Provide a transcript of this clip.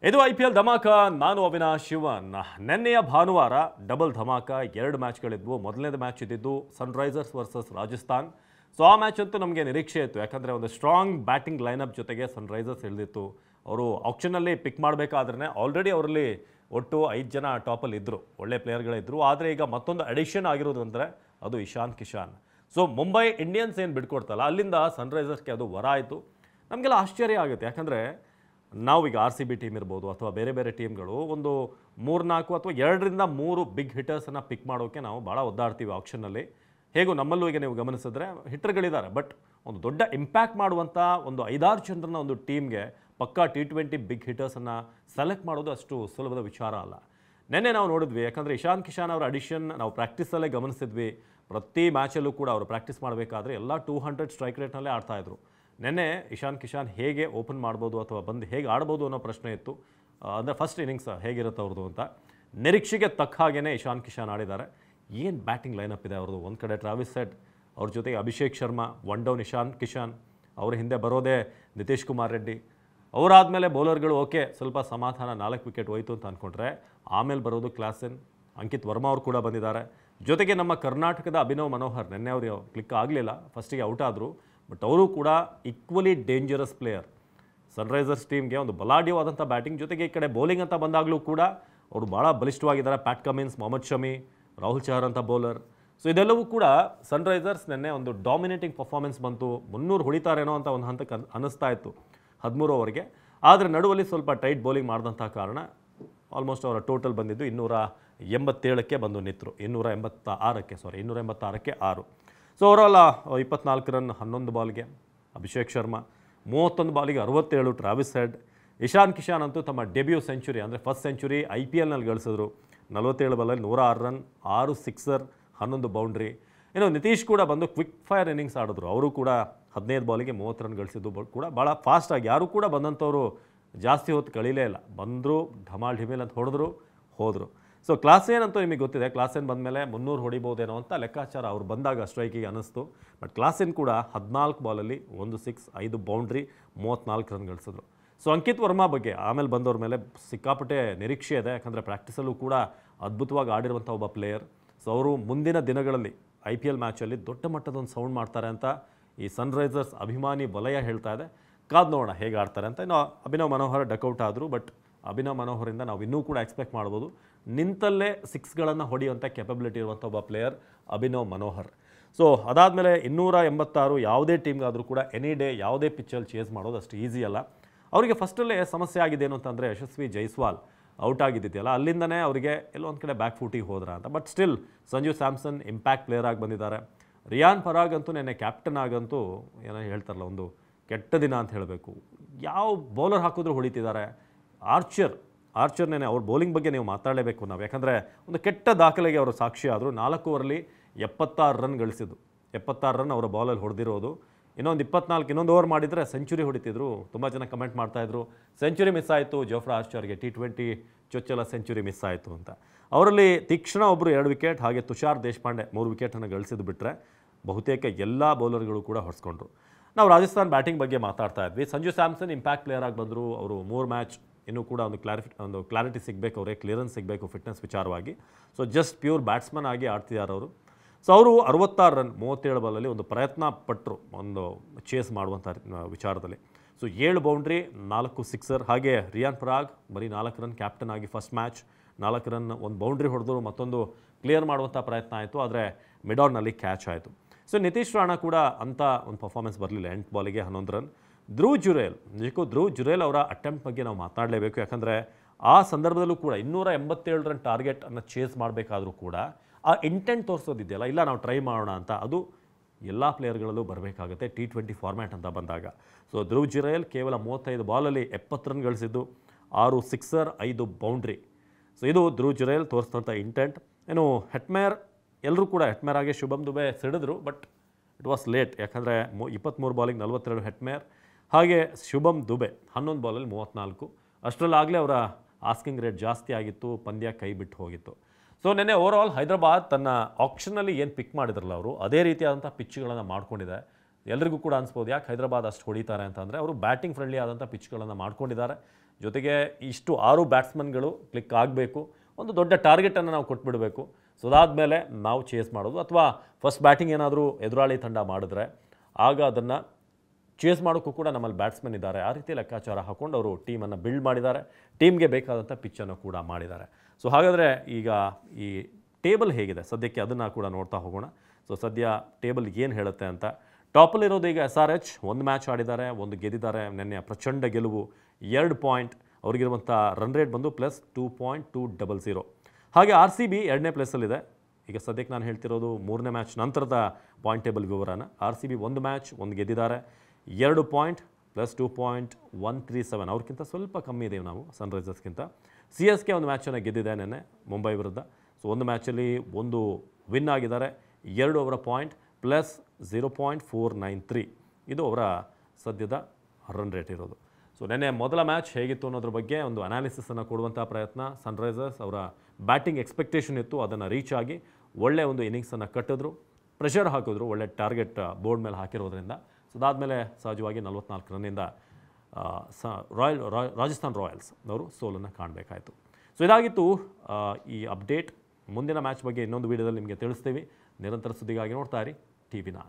ಇದು ಐಪಿಎಲ್ ಧಮಾಕ. ನಾನು ಅವಿನಾಶ್ ಶಿವನ್. ನಿನ್ನೆಯ ಭಾನುವಾರ ಡಬಲ್ ಧಮಾಕ, 2 ಮ್ಯಾಚ್ಗಳಿದ್ವು. ಮೊದಲನೇದು ಮ್ಯಾಚ್ ಇದ್ದಿದ್ದು ಸನ್ರೈಸರ್ಸ್ ವರ್ಸಸ್ ರಾಜಸ್ಥಾನ್. ಸೊ ಆ ಮ್ಯಾಚ್ ಅಂತೂ ನಮಗೆ ನಿರೀಕ್ಷೆ ಇತ್ತು, ಯಾಕಂದರೆ ಒಂದು ಸ್ಟ್ರಾಂಗ್ ಬ್ಯಾಟಿಂಗ್ ಲೈನಪ್ ಜೊತೆಗೆ ಸನ್ರೈಸರ್ಸ್ ಇಳಿದಿತ್ತು. ಅವರು ಆಕ್ಷನಲ್ಲಿ ಪಿಕ್ ಮಾಡಬೇಕಾದ್ರೆ ಆಲ್ರೆಡಿ ಅವರಲ್ಲಿ ಒಟ್ಟು 5 ಜನ ಟಾಪಲ್ಲಿ ಇದ್ದರು, ಒಳ್ಳೆ ಪ್ಲೇಯರ್ಗಳಿದ್ದರು. ಆದರೆ ಈಗ ಮತ್ತೊಂದು ಅಡಿಷನ್ ಆಗಿರೋದು ಅಂದರೆ ಅದು ಇಶಾನ್ ಕಿಶಾನ್. ಸೊ ಮುಂಬೈ ಇಂಡಿಯನ್ಸ್ ಏನು ಬಿಟ್ಕೊಡ್ತಲ್ಲ, ಅಲ್ಲಿಂದ ಸನ್ರೈಸರ್ಸ್ಗೆ ಅದು ವರ ಆಯಿತು. ನಮಗೆಲ್ಲ ಆಶ್ಚರ್ಯ ಆಗುತ್ತೆ, ಯಾಕಂದರೆ ನಾವೀಗ RCB ಟೀಮ್ ಇರ್ಬೋದು ಅಥವಾ ಬೇರೆ ಬೇರೆ ಟೀಮ್ಗಳು ಒಂದು 3-4 ಅಥವಾ 2-3 ಬಿಗ್ ಹಿಟರ್ಸನ್ನು ಪಿಕ್ ಮಾಡೋಕ್ಕೆ ನಾವು ಭಾಳ ಒದ್ದಾಡ್ತೀವಿ ಆಕ್ಷನ್ನಲ್ಲಿ. ಹೇಗೂ ನಮ್ಮಲ್ಲೂ ಈಗ ನೀವು ಗಮನಿಸಿದ್ರೆ ಹಿಟ್ಟರ್ಗಳಿದ್ದಾರೆ, ಬಟ್ ಒಂದು ದೊಡ್ಡ ಇಂಪ್ಯಾಕ್ಟ್ ಮಾಡುವಂಥ ಒಂದು 5-6 ಜನರನ್ನ ಒಂದು ಟೀಮ್ಗೆ ಪಕ್ಕಾ T20 ಬಿಗ್ ಹಿಟರ್ಸನ್ನು ಸೆಲೆಕ್ಟ್ ಮಾಡೋದು ಅಷ್ಟು ಸುಲಭದ ವಿಚಾರ ಅಲ್ಲ. ನೆನ್ನೆ ನಾವು ನೋಡಿದ್ವಿ, ಯಾಕಂದರೆ ಇಶಾನ್ ಕಿಶಾನ್ ಅವರ ಅಡಿಷನ್ ನಾವು ಪ್ರಾಕ್ಟೀಸಲ್ಲೇ ಗಮನಿಸಿದ್ವಿ. ಪ್ರತಿ ಮ್ಯಾಚಲ್ಲೂ ಕೂಡ ಅವರು ಪ್ರಾಕ್ಟೀಸ್ ಮಾಡಬೇಕಾದ್ರೆ ಎಲ್ಲ 200 ಸ್ಟ್ರೈಕ್ ರೇಟ್ನಲ್ಲೇ ಆಡ್ತಾಯಿದ್ರು. ನೆನ್ನೆ ಇಶಾನ್ ಕಿಶಾನ್ ಹೇಗೆ ಓಪನ್ ಮಾಡ್ಬೋದು ಅಥವಾ ಬಂದು ಹೇಗೆ ಆಡ್ಬೋದು ಅನ್ನೋ ಪ್ರಶ್ನೆ ಇತ್ತು. ಅಂದರೆ ಫಸ್ಟ್ ಇನ್ನಿಂಗ್ಸ್ ಹೇಗಿರುತ್ತೆ ಅವ್ರದ್ದು ಅಂತ. ನಿರೀಕ್ಷೆಗೆ ತಕ್ಕ ಹಾಗೇ ಇಶಾನ್ ಕಿಶಾನ್ ಆಡಿದ್ದಾರೆ. ಏನು ಬ್ಯಾಟಿಂಗ್ ಲೈನಪ್ ಇದೆ ಅವ್ರದ್ದು. ಒಂದು ಕಡೆ ಟ್ರಾವಿಸ್ ಹೆಡ್, ಅವ್ರ ಜೊತೆಗೆ ಅಭಿಷೇಕ್ ಶರ್ಮಾ, 1 ಡೌನ್ ಇಶಾನ್ ಕಿಶಾನ್, ಅವ್ರ ಹಿಂದೆ ಬರೋದೇ ನಿತೀಶ್ ಕುಮಾರ್ ರೆಡ್ಡಿ. ಅವರಾದಮೇಲೆ ಬೌಲರ್ಗಳು ಓಕೆ ಸ್ವಲ್ಪ ಸಮಾಧಾನ, 4 ವಿಕೆಟ್ ಹೋಯಿತು ಅಂತ ಅಂದ್ಕೊಂಡ್ರೆ ಆಮೇಲೆ ಬರೋದು ಕ್ಲಾಸೆನ್, ಅಂಕಿತ್ ವರ್ಮಾ ಅವರು ಕೂಡ ಬಂದಿದ್ದಾರೆ. ಜೊತೆಗೆ ನಮ್ಮ ಕರ್ನಾಟಕದ ಅಭಿನವ್ ಮನೋಹರ್, ನೆನ್ನೆ ಅವರು ಕ್ಲಿಕ್ ಆಗಲಿಲ್ಲ, ಫಸ್ಟಿಗೆ ಔಟ್ ಆದರು, ಬಟ್ ಅವರು ಕೂಡ ಈಕ್ವಲಿ ಡೇಂಜರಸ್ ಪ್ಲೇಯರ್. ಸನ್ರೈಸರ್ಸ್ ಟೀಮ್ಗೆ ಒಂದು ಬಲಾಢ್ಯವಾದಂಥ ಬ್ಯಾಟಿಂಗ್, ಜೊತೆಗೆ ಈ ಕಡೆ ಬೌಲಿಂಗ್ ಅಂತ ಬಂದಾಗಲೂ ಕೂಡ ಅವರು ಭಾಳ ಬಲಿಷ್ಠವಾಗಿದ್ದಾರೆ. ಪ್ಯಾಟ್ ಕಮಿನ್ಸ್, ಮೊಹಮ್ಮದ್ ಶಮಿ, ರಾಹುಲ್ ಚಹರ್ ಅಂತ ಬೌಲರ್. ಸೊ ಇದೆಲ್ಲವೂ ಕೂಡ ಸನ್ರೈಸರ್ಸ್ ನೆನ್ನೆ ಒಂದು ಡಾಮಿನೇಟಿಂಗ್ ಪರ್ಫಾರ್ಮೆನ್ಸ್ ಬಂತು. 300 ಹೊಡಿತಾರೇನೋ ಅಂತ ಒಂದು ಹಂತಕ್ಕೆ ಅನ್ನಿಸ್ತಾ ಇತ್ತು 13 ಓವರ್ಗೆ. ಆದರೆ ನಡುವಲ್ಲಿ ಸ್ವಲ್ಪ ಟೈಟ್ ಬೌಲಿಂಗ್ ಮಾಡಿದಂಥ ಕಾರಣ ಆಲ್ಮೋಸ್ಟ್ ಅವರ ಟೋಟಲ್ ಬಂದಿದ್ದು 287ಕ್ಕೆ ಬಂದು ನಿಂತರು. 286ಕ್ಕೆ 6. ಸೊ ಓವರಾಲ್ 24 ರನ್ 11 ಬಾಲ್ಗೆ. ಅಭಿಷೇಕ್ ಶರ್ಮಾ 31 ಬಾಲಿಗೆ 67. ಟ್ರಾವಿಸ್ ಹೆಡ್, ಇಶಾನ್ ಕಿಶಾನ್ ಅಂತೂ ತಮ್ಮ ಡೆಬ್ಯೂ ಸೆಂಚುರಿ ಅಂದರೆ ಫಸ್ಟ್ ಸೆಂಚುರಿ IPLನಲ್ಲಿ ಗಳಿಸಿದ್ರು. 47 ಬಾಲಲ್ಲಿ 106 ರನ್, 6 ಸಿಕ್ಸರ್, 11 ಬೌಂಡ್ರಿ. ಇನ್ನು ನಿತೀಶ್ ಕೂಡ ಬಂದು ಕ್ವಿಕ್ ಫೈರ್ ಇನ್ನಿಂಗ್ಸ್ ಆಡಿದ್ರು. ಅವರು ಕೂಡ 15 ಬಾಲಿಗೆ 30 ರನ್ ಗಳಿಸಿದ್ದು ಕೂಡ ಭಾಳ ಫಾಸ್ಟಾಗಿ. ಯಾರೂ ಕೂಡ ಬಂದಂಥವ್ರು ಜಾಸ್ತಿ ಹೊತ್ತು ಕಳೀಲೇ ಇಲ್ಲ, ಬಂದರು ಢಮಾಲ್ ಢಿಮೇಲ್ ಅಂತ ಹೊಡೆದ್ರು ಹೋದರು. ಸೊ ಕ್ಲಾಸೇನ್ ಅಂತೂ ನಿಮಗೆ ಗೊತ್ತಿದೆ, ಕ್ಲಾಸೇನ್ ಬಂದಮೇಲೆ 300 ಹೊಡಿಬೋದೇನೋ ಅಂತ ಲೆಕ್ಕಾಚಾರ ಅವ್ರು ಬಂದಾಗ ಸ್ಟ್ರೈಕಿಗೆ ಅನ್ನಿಸ್ತು. ಬಟ್ ಕ್ಲಾಸೇನ್ ಕೂಡ 14 ಬಾಲಲ್ಲಿ 1 ಸಿಕ್ಸ್, 5 ಬೌಂಡ್ರಿ, 34 ರನ್ ಗಳಿಸಿದ್ರು. ಸೊ ಅಂಕಿತ್ ವರ್ಮಾ ಬಗ್ಗೆ ಆಮೇಲೆ ಬಂದವ್ರ ಮೇಲೆ ಸಿಕ್ಕಾಪಟ್ಟೆ ನಿರೀಕ್ಷೆ ಇದೆ, ಯಾಕಂದರೆ ಪ್ರಾಕ್ಟೀಸಲ್ಲೂ ಕೂಡ ಅದ್ಭುತವಾಗಿ ಆಡಿರುವಂಥ ಒಬ್ಬ ಪ್ಲೇಯರ್. ಸೊ ಅವರು ಮುಂದಿನ ದಿನಗಳಲ್ಲಿ IPL ಮ್ಯಾಚಲ್ಲಿ ದೊಡ್ಡ ಮಟ್ಟದ ಒಂದು ಸೌಂಡ್ ಮಾಡ್ತಾರೆ ಅಂತ ಈ ಸನ್ರೈಸರ್ಸ್ ಅಭಿಮಾನಿ ವಲಯ ಹೇಳ್ತಾ ಇದೆ. ಕಾದು ನೋಡೋಣ ಹೇಗೆ ಆಡ್ತಾರೆ ಅಂತ. ಇನ್ನು ಅಭಿನವ್ ಮನೋಹರ್ ಡಕ್ಔಟ್ ಆದರು, ಬಟ್ ಅಭಿನವ್ ಮನೋಹರಿಂದ ನಾವು ಇನ್ನೂ ಕೂಡ ಎಕ್ಸ್ಪೆಕ್ಟ್ ಮಾಡ್ಬೋದು. ನಿಂತಲ್ಲೇ 6ಗಳನ್ನು ಹೊಡೆಯುವಂಥ ಕೆಪಬಿಲಿಟಿ ಇರುವಂಥ ಒಬ್ಬ ಪ್ಲೇಯರ್ ಅಭಿನವ್ ಮನೋಹರ್. ಸೊ ಅದಾದಮೇಲೆ 286 ಯಾವುದೇ ಟೀಮ್ಗಾದರೂ ಕೂಡ ಎನಿ ಡೇ ಯಾವುದೇ ಪಿಚ್ಚಲ್ಲಿ ಚೇಸ್ ಮಾಡೋದು ಅಷ್ಟು ಈಸಿ ಅಲ್ಲ. ಅವರಿಗೆ ಫಸ್ಟಲ್ಲೇ ಸಮಸ್ಯೆ ಆಗಿದ್ದೇನು ಅಂತಂದರೆ ಯಶಸ್ವಿ ಜೈಸ್ವಾಲ್ ಔಟ್ ಆಗಿದ್ದಿದೆಯಲ್ಲ, ಅಲ್ಲಿಂದನೇ ಅವರಿಗೆ ಎಲ್ಲೋ ಒಂದು ಕಡೆ ಬ್ಯಾಕ್ ಫೂಟಿಗೆ ಹೋದ್ರ ಅಂತ. But still Sanju Samson impact player ಆಗಿ ಬಂದಿದ್ದಾರೆ. ರಿಯಾನ್ ಪರಾಗ್ ಅಂತೂ ನೆನ್ನೆ ಕ್ಯಾಪ್ಟನ್ ಆಗಂತೂ ಏನೋ ಹೇಳ್ತಾರಲ್ಲ, ಒಂದು ಕೆಟ್ಟ ದಿನ ಅಂತ ಹೇಳಬೇಕು. ಯಾವ ಬೌಲರ್ ಹಾಕಿದ್ರು ಹೊಡಿತಿದ್ದಾರೆ. ಆರ್ಚರ್ನೇ ಅವ್ರ ಬೌಲಿಂಗ್ ಬಗ್ಗೆ ನೀವು ಮಾತಾಡಲೇಬೇಕು ನಾವು, ಯಾಕಂದರೆ ಒಂದು ಕೆಟ್ಟ ದಾಖಲೆಗೆ ಅವರು ಸಾಕ್ಷಿ ಆದರು. 4 ಓವರಲ್ಲಿ 76 ರನ್ ಗಳಿಸಿದ್ದು. 76 ರನ್ ಅವರ ಬಾಲಲ್ಲಿ ಹೊಡೆದಿರೋದು. ಇನ್ನೊಂದು ಓವರ್ ಮಾಡಿದರೆ ಸೆಂಚುರಿ ಹೊಡಿತಿದ್ರು. ತುಂಬ ಜನ ಕಮೆಂಟ್ ಮಾಡ್ತಾಯಿದ್ರು ಸೆಂಚುರಿ ಮಿಸ್ ಆಯಿತು ಜೋಫ್ರಾ ಆರ್ಚರ್ಗೆ, T20 ಚೊಚ್ಚಲ ಸೆಂಚುರಿ ಮಿಸ್ ಆಯಿತು ಅಂತ. ಅವರಲ್ಲಿ ತೀಕ್ಷ್ಣ ಒಬ್ಬರು 2 ವಿಕೆಟ್, ಹಾಗೆ ತುಷಾರ್ ದೇಶಪಾಂಡೆ 3 ವಿಕೆಟನ್ನು ಗಳಿಸಿದ್ದು ಬಿಟ್ಟರೆ ಬಹುತೇಕ ಎಲ್ಲ ಬೌಲರ್ಗಳು ಕೂಡ ಹೊಡೆಸ್ಕೊಂಡ್ರು. ನಾವು ರಾಜಸ್ಥಾನ್ ಬ್ಯಾಟಿಂಗ್ ಬಗ್ಗೆ ಮಾತಾಡ್ತಾ ಇದ್ವಿ. ಸಂಜು ಸ್ಯಾಮ್ಸನ್ ಇಂಪ್ಯಾಕ್ಟ್ ಪ್ಲೇಯರ್ ಆಗಿ ಬಂದರು. ಅವರು 3 ಮ್ಯಾಚ್ ಇನ್ನೂ ಕೂಡ ಒಂದು ಕ್ಲಾರಿಟಿ ಸಿಗಬೇಕು, ಅವರೇ ಕ್ಲಿಯರೆನ್ಸ್ ಸಿಗಬೇಕು ಫಿಟ್ನೆಸ್ ವಿಚಾರವಾಗಿ. ಸೊ ಜಸ್ಟ್ ಪ್ಯೂರ್ ಬ್ಯಾಟ್ಸ್ಮನ್ ಆಗಿ ಆಡ್ತಿದ್ದಾರೆ ಅವರು. ಸೊ ಅವರು 66 ರನ್ 37 ಬಾಲಲ್ಲಿ ಒಂದು ಪ್ರಯತ್ನ ಪಟ್ಟರು ಒಂದು ಚೇಸ್ ಮಾಡುವಂಥ ವಿಚಾರದಲ್ಲಿ. So 7 boundary, 4 sixer. ಹಾಗೆ ರಿಯಾನ್ ಪರಾಗ್ ಬರೀ 4 ರನ್ ಕ್ಯಾಪ್ಟನ್ ಆಗಿ ಫಸ್ಟ್ ಮ್ಯಾಚ್ 4 ರನ್, 1 ಬೌಂಡ್ರಿ ಹೊಡೆದ್ರು. ಮತ್ತೊಂದು ಕ್ಲಿಯರ್ ಮಾಡುವಂಥ ಪ್ರಯತ್ನ ಆಯಿತು, ಆದರೆ ಮಿಡಾನ್ನಲ್ಲಿ ಕ್ಯಾಚ್ ಆಯಿತು. ಸೊ ನಿತೀಶ್ ರಾಣಾ ಕೂಡ ಅಂಥ ಒಂದು ಪರ್ಫಾರ್ಮೆನ್ಸ್ ಬರಲಿಲ್ಲ. 8 ಬಾಲಿಗೆ 11 ರನ್. ಧ್ರುವ್ ಜುರೇಲ್ ಅವರ ಅಟೆಂಪ್ಟ್ ಬಗ್ಗೆ ನಾವು ಮಾತಾಡಲೇಬೇಕು, ಯಾಕಂದರೆ ಆ ಸಂದರ್ಭದಲ್ಲೂ ಕೂಡ 287 ರನ್ ಟಾರ್ಗೆಟನ್ನು ಚೇಸ್ ಮಾಡಬೇಕಾದ್ರೂ ಕೂಡ ಆ ಇಂಟೆಂಟ್ ತೋರಿಸೋದಿದೆಯಲ್ಲ, ಇಲ್ಲ ನಾವು ಟ್ರೈ ಮಾಡೋಣ ಅಂತ, ಅದು ಎಲ್ಲ ಪ್ಲೇಯರ್ಗಳಲ್ಲೂ ಬರಬೇಕಾಗುತ್ತೆ T20 ಫಾರ್ಮ್ಯಾಟ್ ಅಂತ ಬಂದಾಗ. ಸೊ ಧ್ರುವ್ ಜುರೇಲ್ ಕೇವಲ 35 ಬಾಲಲ್ಲಿ 70 ರನ್ ಗಳಿಸಿದ್ದು, 6 ಸಿಕ್ಸರ್, 5 ಬೌಂಡ್ರಿ. ಸೊ ಇದು ಧ್ರುವ್ ಜುರೇಲ್ ತೋರಿಸಿದಂಥ ಇಂಟೆಂಟ್. ಏನು ಹೆಟ್ಮೇರ್, ಎಲ್ಲರೂ ಕೂಡ ಹೆಟ್ಮೇರ್ ಆಗಿ ಶುಭಮ್ ದುಬೆ ಸಿಡಿದ್ರು, ಬಟ್ ಇಟ್ ವಾಸ್ ಲೇಟ್, ಯಾಕಂದರೆ 23 ಬಾಲಿಗೆ 42 ಹೆಟ್ಮೇರ್, ಹಾಗೆ ಶುಭಮ್ ದುಬೆ 11 ಬಾಲಲ್ಲಿ 34. ಅಷ್ಟರಲ್ಲಾಗಲೇ ಅವರ ಆಸ್ಕಿಂಗ್ ರೇಟ್ ಜಾಸ್ತಿ ಆಗಿತ್ತು, ಪಂದ್ಯ ಕೈ ಬಿಟ್ಟು ಹೋಗಿತ್ತು. ಸೊ ನೆನ್ನೆ ಓವರಾಲ್ ಹೈದರಾಬಾದ್ ತನ್ನ ಆಕ್ಷನಲ್ಲಿ ಏನು ಪಿಕ್ ಮಾಡಿದ್ರಲ್ಲ ಅವರು, ಅದೇ ರೀತಿಯಾದಂಥ ಪಿಚ್ಗಳನ್ನು ಮಾಡ್ಕೊಂಡಿದೆ. ಎಲ್ರಿಗೂ ಕೂಡ ಅನಿಸ್ಬೋದು ಯಾಕೆ ಹೈದರಾಬಾದ್ ಅಷ್ಟು ಹೊಡಿತಾರೆ ಅಂತಂದರೆ ಅವರು ಬ್ಯಾಟಿಂಗ್ ಫ್ರೆಂಡ್ಲಿ ಆದಂಥ ಪಿಚ್ಗಳನ್ನು ಮಾಡ್ಕೊಂಡಿದ್ದಾರೆ. ಜೊತೆಗೆ ಇಷ್ಟು 6 ಬ್ಯಾಟ್ಸ್ಮನ್ಗಳು ಕ್ಲಿಕ್ ಆಗಬೇಕು, ಒಂದು ದೊಡ್ಡ ಟಾರ್ಗೆಟನ್ನು ನಾವು ಕೊಟ್ಬಿಡಬೇಕು. ಸೊ ಅದಾದಮೇಲೆ ನಾವು ಚೇಸ್ ಮಾಡೋದು, ಅಥವಾ ಫಸ್ಟ್ ಬ್ಯಾಟಿಂಗ್ ಏನಾದರೂ ಎದುರಾಳಿ ತಂಡ ಮಾಡಿದ್ರೆ ಆಗ ಅದನ್ನು ಚೇಸ್ ಮಾಡೋಕ್ಕೂ ಕೂಡ ನಮ್ಮಲ್ಲಿ ಬ್ಯಾಟ್ಸ್ಮನ್ ಇದ್ದಾರೆ. ಆ ರೀತಿ ಲೆಕ್ಕಾಚಾರ ಹಾಕ್ಕೊಂಡು ಅವರು ಟೀಮನ್ನು ಬಿಲ್ಡ್ ಮಾಡಿದ್ದಾರೆ, ಟೀಮ್ಗೆ ಬೇಕಾದಂಥ ಪಿಚ್ಚನ್ನು ಕೂಡ ಮಾಡಿದ್ದಾರೆ. ಸೊ ಹಾಗಾದರೆ ಈಗ ಈ ಟೇಬಲ್ ಹೇಗಿದೆ ಸದ್ಯಕ್ಕೆ ಅದನ್ನು ಕೂಡ ನೋಡ್ತಾ ಹೋಗೋಣ. ಸೊ ಸದ್ಯ ಟೇಬಲ್ ಏನು ಹೇಳುತ್ತೆ ಅಂತ. ಟಾಪಲ್ಲಿರೋದು ಈಗ SRH, 1 ಮ್ಯಾಚ್ ಆಡಿದ್ದಾರೆ, 1 ಗೆದ್ದಿದ್ದಾರೆ. ನಿನ್ನೆ ಪ್ರಚಂಡ ಗೆಲುವು, 2 ಪಾಯಿಂಟ್. ಅವ್ರಿಗಿರುವಂಥ ರನ್ ರೇಟ್ ಬಂದು +2.200. ಹಾಗೆ RCB 2ನೇ ಪ್ಲೇಸಲ್ಲಿದೆ. ಈಗ ಸದ್ಯಕ್ಕೆ ನಾನು ಹೇಳ್ತಿರೋದು 3ನೇ ಮ್ಯಾಚ್ ನಂತರದ ಪಾಯಿಂಟ್ ಟೇಬಲ್ ವಿವರನ. RCB 1 ಮ್ಯಾಚ್ 1 ಗೆದ್ದಿದ್ದಾರೆ, 2 ಪಾಯಿಂಟ್ +2.137. ಅವ್ರಿಗಿಂತ ಸ್ವಲ್ಪ ಕಮ್ಮಿ ಇದ್ದೀವಿ ನಾವು ಸನ್ರೈಸರ್ಸ್ಗಿಂತ. CSK 1 ಮ್ಯಾಚನ್ನು ಗೆದ್ದಿದೆ ನೆನ್ನೆ ಮುಂಬೈ ವಿರುದ್ಧ. ಸೊ 1 ಮ್ಯಾಚಲ್ಲಿ 1 ವಿನ್ ಆಗಿದ್ದಾರೆ, 2 ಅವರ ಪಾಯಿಂಟ್ +0.493. ಇದು ಅವರ ಸದ್ಯದ ರನ್ ರೇಟ್ ಇರೋದು. ಸೊ ನೆನ್ನೆ ಮೊದಲ ಮ್ಯಾಚ್ ಹೇಗಿತ್ತು ಅನ್ನೋದ್ರ ಬಗ್ಗೆ ಒಂದು ಅನಾಲಿಸಿಸನ್ನು ಕೊಡುವಂಥ ಪ್ರಯತ್ನ. ಸನ್ರೈಸರ್ಸ್ ಅವರ ಬ್ಯಾಟಿಂಗ್ ಎಕ್ಸ್ಪೆಕ್ಟೇಷನ್ ಇತ್ತು, ಅದನ್ನು ರೀಚ್ ಆಗಿ ಒಳ್ಳೆಯ ಒಂದು ಇನ್ನಿಂಗ್ಸನ್ನು ಕಟ್ಟಿದ್ರು, ಪ್ರೆಷರ್ ಹಾಕಿದ್ರು, ಒಳ್ಳೆ ಟಾರ್ಗೆಟ್ ಬೋರ್ಡ್ ಮೇಲೆ ಹಾಕಿರೋದ್ರಿಂದ. ಸೊ ಅದಾದಮೇಲೆ ಸಹಜವಾಗಿ 44 ರನ್ನಿಂದ ರಾಜಸ್ಥಾನ್ ರಾಯಲ್ಸ್ ಅವರು ಸೋಲನ್ನು ಕಾಣಬೇಕಾಯಿತು. ಸೊ ಇದಾಗಿತ್ತು ಈ ಅಪ್ಡೇಟ್. ಮುಂದಿನ ಮ್ಯಾಚ್ ಬಗ್ಗೆ ಇನ್ನೊಂದು ವೀಡಿಯೋದಲ್ಲಿ ನಿಮಗೆ ತಿಳಿಸ್ತೀವಿ. ನಿರಂತರ ಸುದ್ದಿಗಾಗಿ ನೋಡ್ತಾ ಇರಿ TV9.